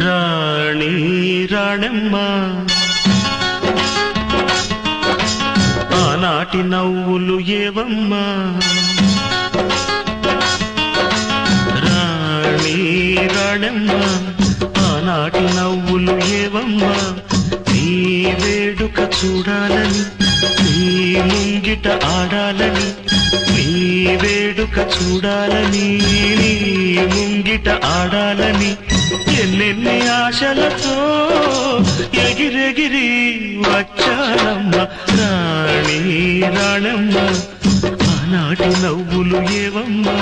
రాణి రాణమ్మ ఆనాటి నవ్వులు ఏవమ్మా రాణి రాణమ్మ ఆనాటి నవ్వులు ఏవమ్మా నీ వేడుక చూడాలని నీ ముంగిట ఆడాలని నీ వేడుక చూడాలని నీ ముంగిట ఆడాలని ఎన్నెన్ని ఆశలతో ఎగిరెగిరి వచ్చానమ్మ రాణి రాణమ్మ ఆనాటి నవ్వులు ఏవమ్మా